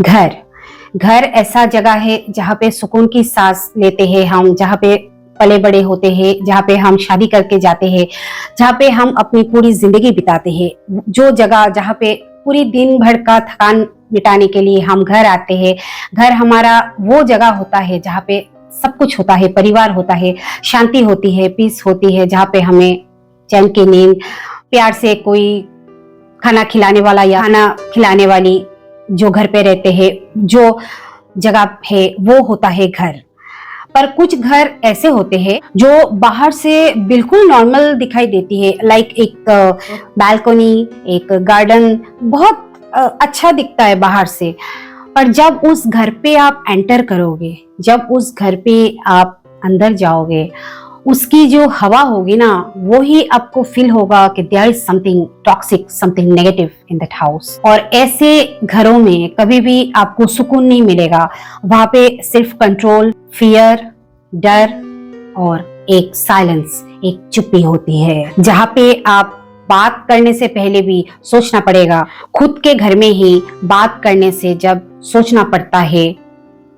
घर घर ऐसा जगह है जहाँ पे सुकून की सांस लेते हैं हम, जहाँ पे पले बड़े होते हैं, जहाँ पे हम शादी करके जाते हैं, जहाँ पे हम अपनी पूरी जिंदगी बिताते हैं। जो जगह जहाँ पे पूरी दिन भर का थकान मिटाने के लिए हम घर आते हैं। घर हमारा वो जगह होता है जहाँ पे सब कुछ होता है, परिवार होता है, शांति होती है, पीस होती है, जहाँ पे हमें चैन की नींद, प्यार से कोई खाना खिलाने वाला या खाना खिलाने वाली जो घर पे रहते हैं, जो जगह है वो होता है घर। पर कुछ घर ऐसे होते हैं जो बाहर से बिल्कुल नॉर्मल दिखाई देती है, लाइक एक बालकनी, एक गार्डन बहुत अच्छा दिखता है बाहर से। पर जब उस घर पे आप एंटर करोगे, जब उस घर पे आप अंदर जाओगे, उसकी जो हवा होगी ना, वो ही आपको फील होगा कि there is something toxic, something negative in that house. और ऐसे घरों में कभी भी आपको सुकून नहीं मिलेगा। वहां पे सिर्फ कंट्रोल, फियर, डर और एक साइलेंस, एक चुप्पी होती है, जहाँ पे आप बात करने से पहले भी सोचना पड़ेगा। खुद के घर में ही बात करने से जब सोचना पड़ता है,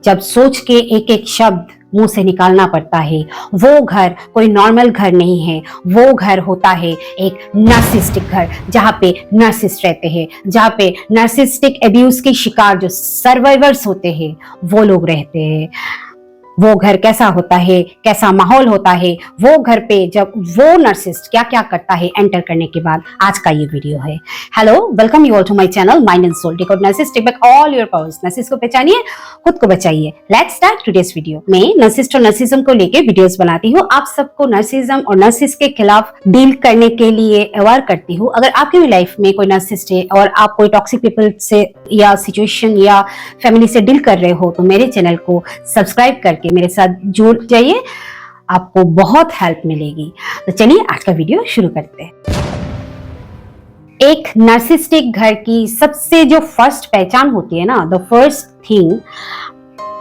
जब सोच के एक एक शब्द मुंह से निकालना पड़ता है, वो घर कोई नॉर्मल घर नहीं है। वो घर होता है एक नार्सिसिस्टिक घर, जहाँ पे नार्सिसिस्ट रहते हैं, जहाँ पे नार्सिसिस्टिक एब्यूज के शिकार जो सर्वाइवर्स होते हैं वो लोग रहते हैं। वो घर कैसा होता है, कैसा माहौल होता है, वो घर पे जब वो नार्सिसिस्ट क्या क्या करता है एंटर करने के बाद, आज का ये वीडियो है। Hello, welcome you all to my channel mind and soul. Decode narcissist, take back all your powers. Narcissist को पहचानिए, खुद को बचाइए। Let's start today's video. मैं नार्सिसिस्ट और नार्सिज्म को लेके वीडियोस बनाती हूँ। आप सबको नार्सिज्म और नार्सिसिस्ट के खिलाफ डील करने के लिए अवेयर करती हूँ। अगर आपकी भी लाइफ में कोई नार्सिसिस्ट है और आप कोई टॉक्सिक पीपल से या सिचुएशन या फैमिली से डील कर रहे हो, तो मेरे चैनल को सब्सक्राइब करके मेरे साथ जुड़ जाइए, आपको बहुत हेल्प मिलेगी। तो चलिए आज का वीडियो शुरू करते हैं। एक नार्सिसिस्टिक घर की सबसे जो फर्स्ट पहचान होती है ना, the first thing,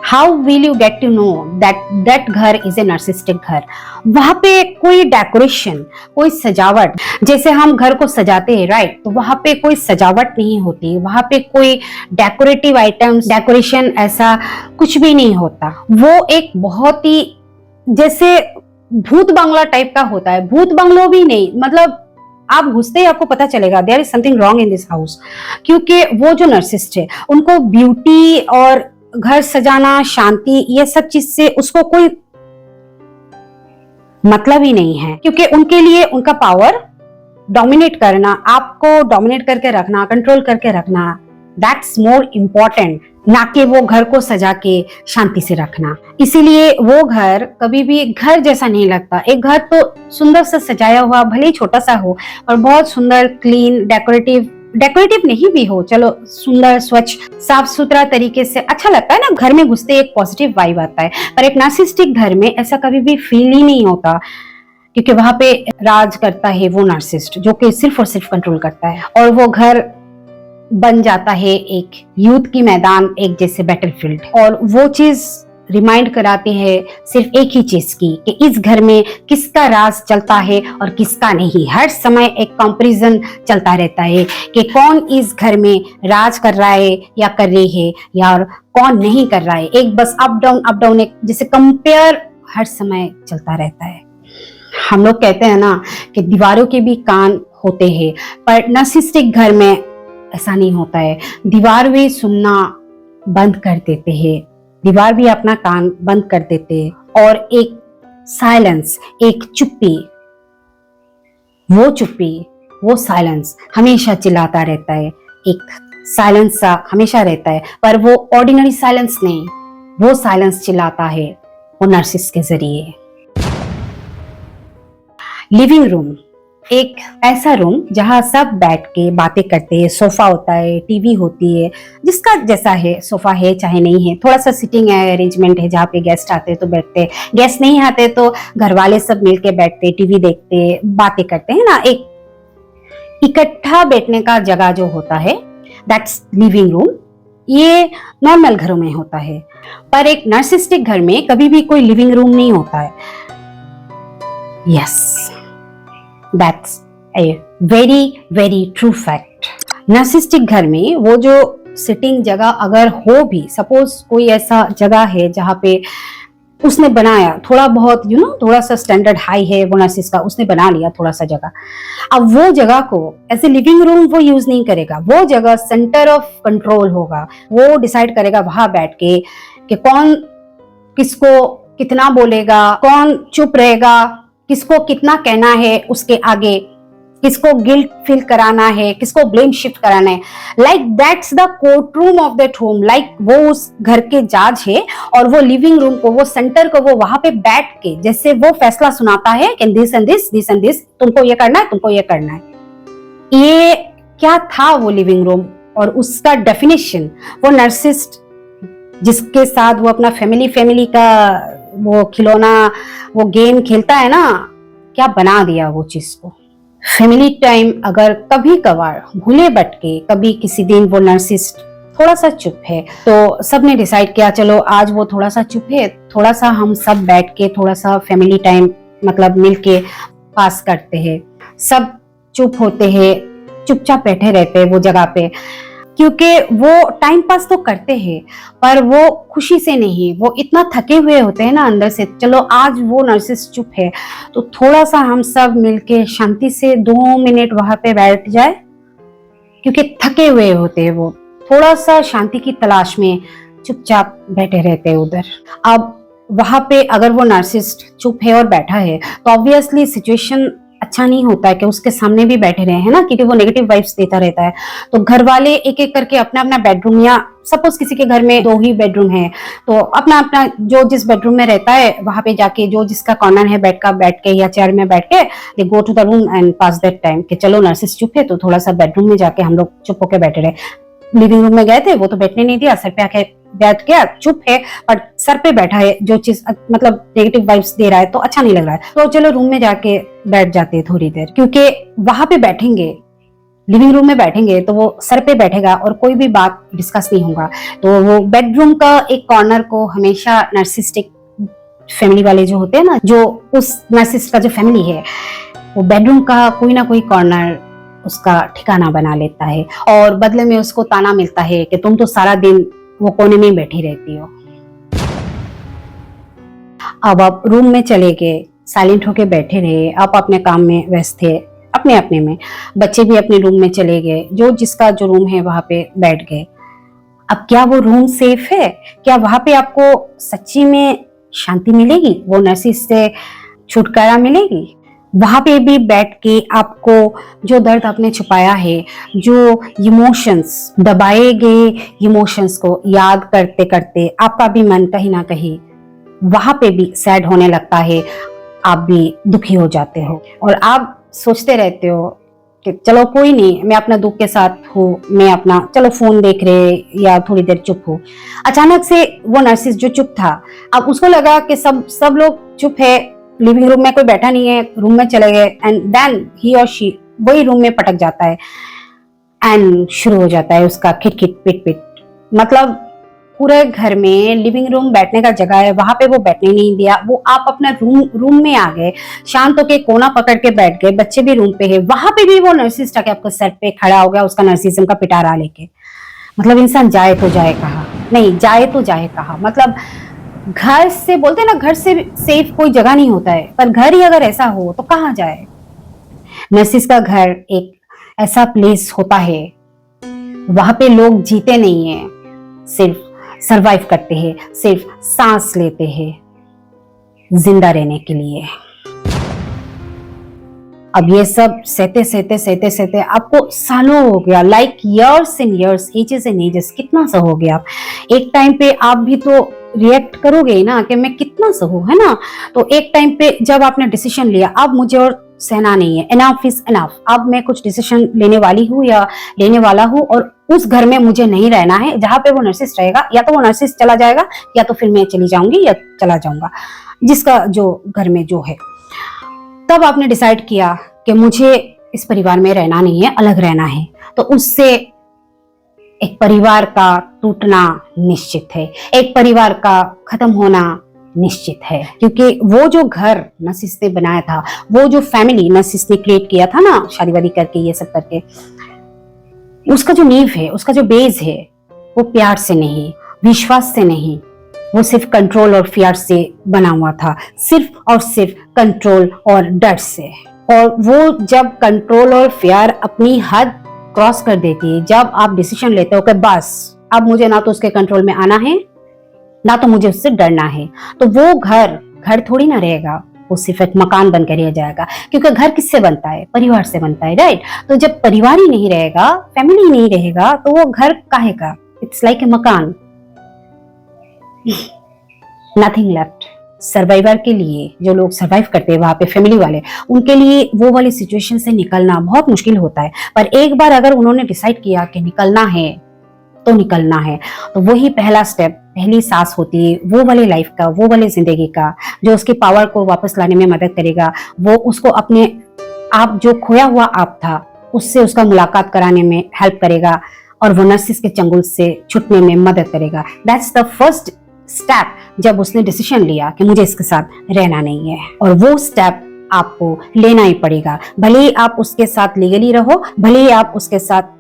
how will you get to know that घर इज ए नार्सिसिस्टिक घर? वहां पे कोई डेकोरेशन, कोई सजावट, जैसे हम घर को सजाते हैं, राइट, तो वहां पे कोई सजावट नहीं होती, वहां पे कोई डेकोरेटिव आइटम्स, डेकोरेशन ऐसा कुछ भी नहीं होता। वो एक बहुत ही जैसे भूत बंगला टाइप का होता है। भूत बंगलो भी नहीं, मतलब आप घुसते ही आपको पता चलेगा there is something wrong in this house. क्योंकि वो जो नार्सिसिस्ट है, उनको ब्यूटी और घर सजाना, शांति, ये सब चीज से उसको कोई मतलब ही नहीं है। क्योंकि उनके लिए उनका पावर डोमिनेट करना, आपको डोमिनेट करके रखना, कंट्रोल करके रखना, दैट्स मोर इम्पोर्टेंट, ना कि वो घर को सजा के शांति से रखना। इसीलिए वो घर कभी भी घर जैसा नहीं लगता। एक घर तो सुंदर से सजाया हुआ, भले ही छोटा सा हो, और बहुत सुंदर, क्लीन, डेकोरेटिव नहीं भी हो, चलो सुंदर, स्वच्छ, साफ सुथरा तरीके से अच्छा लगता है ना। घर में घुसते एक पॉजिटिव वाइब आता है। पर एक नार्सिसिस्टिक घर में ऐसा कभी भी फील ही नहीं होता, क्योंकि वहां पे राज करता है वो नार्सिसिस्ट, जो कि सिर्फ और सिर्फ कंट्रोल करता है। और वो घर बन जाता है एक युद्ध की मैदान, एक जैसे बैटलफील्ड। और वो चीज रिमाइंड कराते हैं सिर्फ एक ही चीज की, कि इस घर में किसका राज चलता है और किसका नहीं। हर समय एक कंपैरिजन चलता रहता है कि कौन इस घर में राज कर रहा है या कर रही है, या और कौन नहीं कर रहा है। एक बस अप डाउन, एक जैसे कंपेयर हर समय चलता रहता है। हम लोग कहते हैं ना कि दीवारों के भी कान होते हैं, पर नार्सिसिस्टिक घर में ऐसा नहीं होता है। दीवार भी सुनना बंद कर देते हैं, दीवार भी अपना कान बंद कर देते हैं। और एक साइलेंस, एक चुप्पी, वो साइलेंस हमेशा चिल्लाता रहता है। एक साइलेंस सा हमेशा रहता है, पर वो ऑर्डिनरी साइलेंस नहीं, वो साइलेंस चिल्लाता है वो नार्सिसिस्ट के जरिए। लिविंग रूम एक ऐसा रूम जहां सब बैठ के बातें करते हैं। सोफा होता है, टीवी होती है, जिसका जैसा है, सोफा है चाहे नहीं है। थोड़ा सा सिटिंग अरेंजमेंट है, जहाँ पे गेस्ट आते हैं तो बैठते, गेस्ट नहीं आते तो घर वाले सब मिलके बैठते, टीवी देखते, बातें करते हैं ना। एक इकट्ठा बैठने का जगह जो होता है, दैट्स लिविंग रूम। ये नॉर्मल घरों में होता है, पर एक नार्सिसिस्टिक घर में कभी भी कोई लिविंग रूम नहीं होता है। Yes, that's a very very true fact. Narcissistic घर में वो जो सिटिंग जगह अगर हो भी, सपोज कोई ऐसा जगह है जहाँ पे उसने बनाया थोड़ा बहुत थोड़ा सा स्टैंडर्ड हाई है वो नर्सिस का, उसने बना लिया थोड़ा सा जगह, अब वो जगह को एज ए लिविंग रूम वो यूज नहीं करेगा, वो जगह सेंटर ऑफ कंट्रोल होगा। वो डिसाइड करेगा वहां बैठ के कि कौन किसको कितना बोलेगा, कौन चुप रहेगा, किसको कितना कहना है उसके आगे, किसको गिल्ट फील कराना है, किसको ब्लेम शिफ्ट कराना है। Like that's the court room of that home. Like वो उस घर के जज है और वो लिविंग रूम को, वो सेंटर को, वो वहां पे बैठ के जैसे वो फैसला सुनाता है कि this and this, this and this, तुमको ये करना है, तुमको ये करना है। ये क्या था वो लिविंग रूम और उसका डेफिनेशन वो नार्सिसिस्ट जिसके साथ वो अपना फैमिली का वो खिलौना, वो गेम खेलता है ना, क्या बना दिया वो चीज को। फैमिली टाइम अगर कभी कभार भूले भटके, कभी किसी दिन वो नार्सिसिस्ट थोड़ा सा चुप है तो सबने डिसाइड किया चलो आज वो थोड़ा सा चुप है, थोड़ा सा हम सब बैठ के थोड़ा सा फैमिली टाइम मतलब मिलके पास करते हैं। सब चुप होते हैं, चुपचाप बैठे रहते हैं वो जगह पे, क्योंकि वो टाइम पास तो करते हैं पर वो खुशी से नहीं, वो इतना थके हुए होते हैं ना अंदर से। चलो आज वो नार्सिसिस्ट चुप है तो थोड़ा सा हम सब मिलके शांति से 2 मिनट वहां पे बैठ जाए, क्योंकि थके हुए होते हैं वो, थोड़ा सा शांति की तलाश में चुपचाप बैठे रहते हैं उधर। अब वहां पे अगर वो नार्सिसिस्ट चुप है और बैठा है तो ऑब्वियसली सिचुएशन अच्छा नहीं होता है कि उसके सामने भी बैठे रहे हैं ना, क्योंकि वो नेगेटिव वाइब्स देता रहता है। तो घर वाले एक एक करके अपना अपना बेडरूम, या सपोज किसी के घर में 2 ही बेडरूम है तो अपना अपना जो जिस बेडरूम में रहता है वहां पे जाके जो जिसका कॉर्नर है बेड का बैठ के या चेयर में बैठ के they go to the room and pass that time कि चलो नर्सिस चुप है तो थोड़ा सा बेडरूम में जाके हम लोग चुप होके बैठे रहे। लिविंग रूम में गए थे वो तो बैठने नहीं दिया, सर पे आके बैठ गया, चुप है पर सर पे बैठा है, जो चीज मतलब नेगेटिव वाइब्स दे रहा है तो अच्छा नहीं लग रहा है, तो चलो रूम में जाके बैठ जाते हैं थोड़ी देर, क्योंकि वहां पे बैठेंगे, लिविंग रूम में बैठेंगे तो वो सर पे बैठेगा और कोई भी बात डिस्कस नहीं होगा। तो वो बेडरूम का एक कॉर्नर को हमेशा नार्सिसिस्टिक फैमिली वाले जो होते हैं ना, जो उस नार्सिसिस्ट का जो फैमिली है वो बेडरूम का कोई ना कोई कॉर्नर उसका ठिकाना बना लेता है और बदले में उसको ताना मिलता है कि तुम तो सारा दिन वो कोने में बैठी रहती हो। अब आप रूम में चले गए, साइलेंट होके बैठे रहे, आप अपने काम में व्यस्त थे, अपने अपने में, बच्चे भी अपने रूम में चले गए, जो जिसका जो रूम है वहां पे बैठ गए। अब क्या वो रूम सेफ है? क्या वहां पे आपको सच्ची में शांति मिलेगी, वो नार्सिसिस्ट से छुटकारा मिलेगी? वहां पे भी बैठ के आपको जो दर्द आपने छुपाया है, जो इमोशंस, दबाए गए इमोशंस को याद करते करते आपका भी मन कहीं ना कहीं वहां पे भी सैड होने लगता है, आप भी दुखी हो जाते हो और आप सोचते रहते हो कि चलो कोई नहीं, मैं अपना दुख के साथ हूँ, मैं अपना चलो फोन देख रहे या थोड़ी देर चुप हो। अचानक से वो नार्सिसिस्ट जो चुप था, अब उसको लगा कि सब लोग चुप है, लिविंग रूम में कोई बैठा नहीं है, रूम में चले गए, एंड देन ही और शी वही रूम में पटक जाता है एंड शुरू हो जाता है उसका खिट खिट पिट पिट। मतलब पूरे घर में लिविंग रूम बैठने का जगह है, वहां पे वो बैठने नहीं दिया, वो आप अपना रूम में आ गए, शांत होके कोना पकड़ के बैठ गए, बच्चे भी रूम पे है, वहां पे भी वो नार्सिसिस्ट आके आपके सर पे खड़ा हो गया उसका नार्सिसिज्म का पिटारा लेके। मतलब इंसान जाए तो जाए कहाँ, नहीं जाए तो जाए कहाँ। मतलब घर से बोलते हैं ना, घर से सेफ कोई जगह नहीं होता है, पर घर ही अगर ऐसा हो तो कहाँ जाए। नर्सिस का घर एक ऐसा प्लेस होता है, वहां पे लोग जीते नहीं है, सिर्फ सरवाइव करते हैं, सिर्फ सांस लेते हैं जिंदा रहने के लिए। अब ये सब सहते सहते सहते सहते आपको सालों हो गया, like years and years, ages and ages, कितना सा हो गया। एक टाइम पे आप भी तो रिएक्ट करोगे ना कि मैं कितना सहूं, है ना। तो एक टाइम पे जब आपने डिसीजन लिया अब मुझे और सहना नहीं है, इनफ इज इनफ, अब मैं कुछ डिसीजन लेने वाली हूँ या लेने वाला हूँ और उस घर में मुझे नहीं रहना है जहां पे वो नर्सिस रहेगा, या तो वो नर्सिस चला जाएगा या तो फिर मैं चली जाऊंगी या चला जाऊंगा, जिसका जो घर में जो है। तब आपने डिसाइड किया कि मुझे इस परिवार में रहना नहीं है, अलग रहना है। तो उससे एक परिवार का टूटना निश्चित है, एक परिवार का खत्म होना निश्चित है, क्योंकि वो जो घर नर्सिस ने बनाया था, वो जो फैमिली नर्सिस ने क्रिएट किया था ना, शादी वादी करके ये सब करके, उसका जो नींव है, उसका जो बेस है, वो प्यार से नहीं, विश्वास से नहीं, वो सिर्फ कंट्रोल और फियर से बना हुआ था, सिर्फ और सिर्फ कंट्रोल और डर से। और वो जब कंट्रोल और फियर अपनी हद क्रॉस कर देती है, जब आप डिसीजन लेते हो कि बस अब मुझे ना तो उसके कंट्रोल में आना है, ना तो मुझे उससे डरना है, तो वो घर घर थोड़ी ना रहेगा, वो सिर्फ एक मकान बनकर रह जाएगा। क्योंकि घर किससे बनता है? परिवार से बनता है, राइट? तो जब परिवार ही नहीं रहेगा, फैमिली नहीं रहेगा, तो वो घर काहे का? इट्स लाइक ए मकान, नथिंग लेफ्ट। सर्वाइवर के लिए, जो लोग सर्वाइव करते हैं वहां पे, फैमिली वाले, उनके लिए वो वाली सिचुएशन से निकलना बहुत मुश्किल होता है। पर एक बार अगर उन्होंने डिसाइड किया कि निकलना है तो निकलना है, तो वही पहला स्टेप, पहली सांस होती है वो वाली लाइफ का, वो वाली जिंदगी का, जो उसकी पावर को वापस लाने में मदद करेगा। वो उसको अपने आप, जो खोया हुआ आप था, उससे उसका मुलाकात कराने में हेल्प करेगा और वो नर्सिस के चंगुल से छुटने में मदद करेगा। दैट्स द फर्स्ट स्टेप, जब उसने डिसीजन लिया कि मुझे इसके साथ रहना नहीं है। और वो स्टेप आपको लेना ही पड़ेगा, भले ही आप उसके साथ लीगली रहो, भले ही आप उसके साथ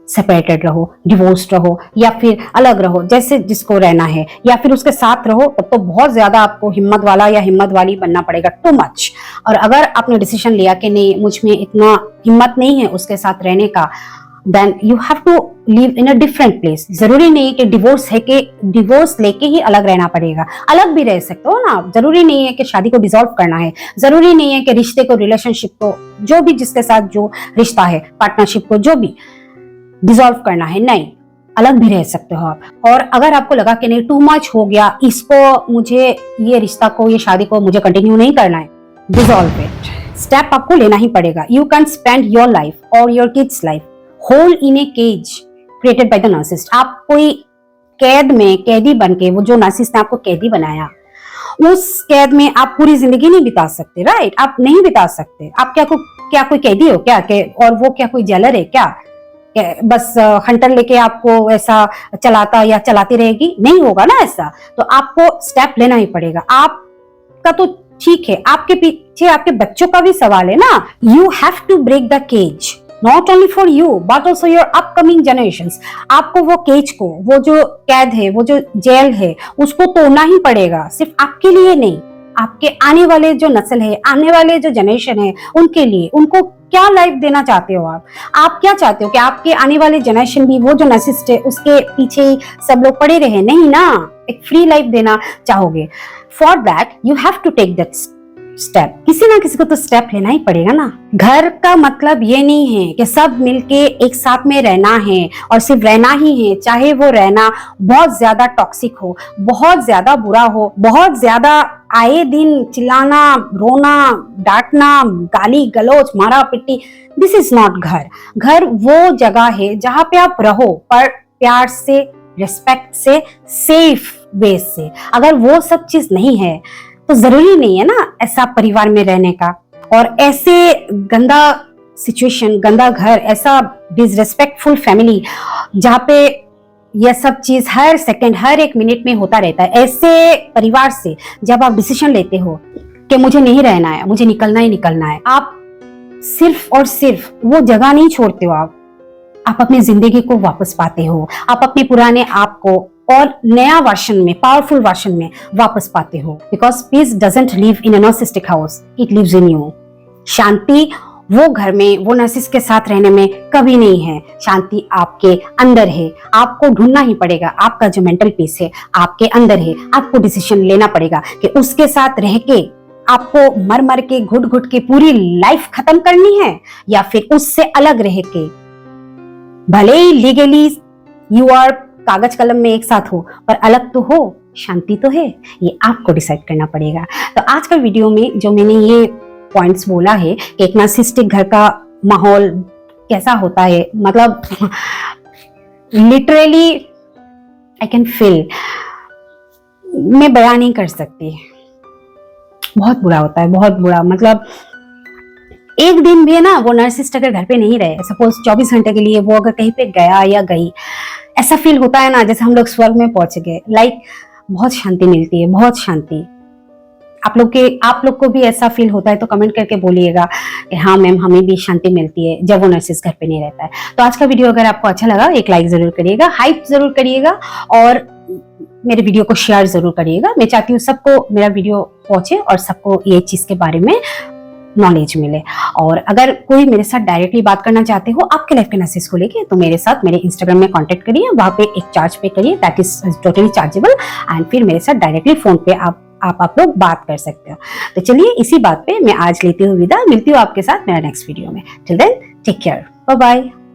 सेपरेटेड रहो, डिवोर्स्ड रहो, या फिर अलग रहो, जैसे जिसको रहना है, या फिर उसके साथ रहो, तब तो बहुत ज्यादा आपको हिम्मत वाला या हिम्मत वाली बनना पड़ेगा, टू मच। और अगर आपने डिसीजन लिया कि नहीं, मुझ में इतना हिम्मत नहीं है उसके साथ रहने का, then you have to live in a different place. जरूरी नहीं है कि डिवोर्स है कि डिवोर्स लेके ही अलग रहना पड़ेगा, अलग भी रह सकते हो ना। जरूरी नहीं है कि शादी को डिसॉल्व करना है, जरूरी नहीं है कि रिश्ते को, रिलेशनशिप को, जो भी जिसके साथ जो रिश्ता है, पार्टनरशिप को जो भी डिसॉल्व करना है, नहीं, अलग भी रह सकते हो आप। और अगर आपको लगा कि नहीं, टू मच हो गया, इसको, मुझे ये रिश्ता को, ये शादी को मुझे कंटिन्यू नहीं करना है, डिसॉल्व इट। स्टेप आपको लेना ही पड़ेगा। You can spend your life और your kids life whole in a cage created by the narcissist. आप कोई कैद में कैदी बनके, वो जो नार्सिसिस्ट ने आपको कैदी बनाया, उस कैद में आप पूरी जिंदगी नहीं बिता सकते, राइट? आप नहीं बिता सकते। आप क्या कोई कैदी हो क्या? और वो क्या कोई जेलर है क्या? बस हंटर लेके आपको ऐसा चलाता या चलाती रहेगी? नहीं होगा ना ऐसा। तो आपको स्टेप लेना ही पड़ेगा। आपका तो ठीक है, आपके पीछे आपके बच्चों का भी सवाल है ना। You have to break the cage, not only for you but also your upcoming generations. आपको वो केज को, वो जो कैद है, वो जो जेल है, उसको तोड़ना ही पड़ेगा, सिर्फ आपके लिए नहीं, आपके आने वाले जो नस्ल है, आने वाले जो जनरेशन है, उनके लिए। उनको क्या लाइफ देना चाहते हो आप क्या चाहते हो कि आपके आने वाले जनरेशन भी वो जो नार्सिसिस्ट है उसके पीछे ही सब लोग पड़े रहे? नहीं ना, एक फ्री लाइफ देना चाहोगे। For that you have to take that step. किसी ना किसी को तो स्टेप लेना ही पड़ेगा ना। घर का मतलब ये नहीं है कि सब मिलके एक साथ में रहना है और सिर्फ रहना ही है, चाहे वो रहना बहुत ज्यादा टॉक्सिक हो, बहुत ज्यादा बुरा हो, बहुत ज्यादा आए दिन चिल्लाना, रोना, डांटना, गाली गलौज, मारा पिट्टी। दिस इज नॉट घर। घर वो जगह है जहां पे आप रहो, पर प्यार से, रिस्पेक्ट से, सेफ वे से। अगर वो सब चीज नहीं है तो जरूरी नहीं है ना ऐसा परिवार में रहने का। और ऐसे गंदा सिचुएशन, गंदा घर, ऐसा डिसरिस्पेक्टफुल फैमिली जहाँ पे यह सब चीज हर सेकंड, हर एक मिनट में होता रहता है, ऐसे परिवार से जब आप डिसीजन लेते हो कि मुझे नहीं रहना है, मुझे निकलना ही निकलना है, आप सिर्फ और सिर्फ वो जगह नहीं छोड़ते हो, आप अपनी जिंदगी को वापस पाते हो, आप अपने पुराने आप को और नया वर्जन में, पावरफुल वर्जन में वापस पाते हो। Because peace doesn't live in a narcissistic house, it lives in you. शांति वो घर में, वो नार्सिसिस्ट के साथ रहने में कभी नहीं है। शांति आपके अंदर है, आपको ढूंढना ही पड़ेगा। आपका जो मेंटल पीस है आपके अंदर है। आपको डिसीजन लेना पड़ेगा कि उसके साथ रह के आपको मर मर के, घुट घुट के पूरी लाइफ खत्म करनी है, या फिर उससे अलग रह के, भले ही लीगली यू आर कागज कलम में एक साथ हो, पर अलग तो हो, शांति तो है। ये आपको डिसाइड करना पड़ेगा। तो आज का वीडियो में जो मैंने ये पॉइंट्स बोला है कि एक नार्सिसिस्टिक घर का माहौल कैसा होता है, मतलब लिटरली आई कैन फील, मैं बयान नहीं कर सकती। बहुत बुरा होता है, बहुत बुरा। मतलब एक दिन भी है ना, वो नार्सिसिस्ट अगर घर पे नहीं रहे, सपोज 24 घंटे के लिए वो अगर कहीं पे गया या गई, ऐसा फील होता है ना जैसे हम लोग स्वर्ग में पहुंच गए। लाइक बहुत शांति मिलती है, बहुत शांति। आप लोग को भी ऐसा फील होता है तो कमेंट करके बोलिएगा कि हाँ मैम, हमें भी शांति मिलती है जब वो नर्सिस घर पे नहीं रहता है। तो आज का वीडियो अगर आपको अच्छा लगा, एक लाइक जरूर करिएगा, हाइप जरूर करिएगा और मेरे वीडियो को शेयर जरूर करिएगा। मैं चाहती हूँ सबको मेरा वीडियो पहुंचे और सबको ये चीज के बारे में नॉलेज मिले। और अगर कोई मेरे साथ डायरेक्टली बात करना चाहते हो आपके लाइफ के नर्सिस को लेके, तो मेरे साथ मेरे इंस्टाग्राम में कांटेक्ट करिए, वहां पे एक चार्ज पे करिए, that is totally chargeable, and फिर मेरे साथ डायरेक्टली फोन पे आप लोग बात कर सकते हो। तो चलिए इसी बात पे मैं आज लेती हूँ विदा, मिलती हूँ आपके साथ मेरा नेक्स्ट वीडियो में। Till then take care, bye bye.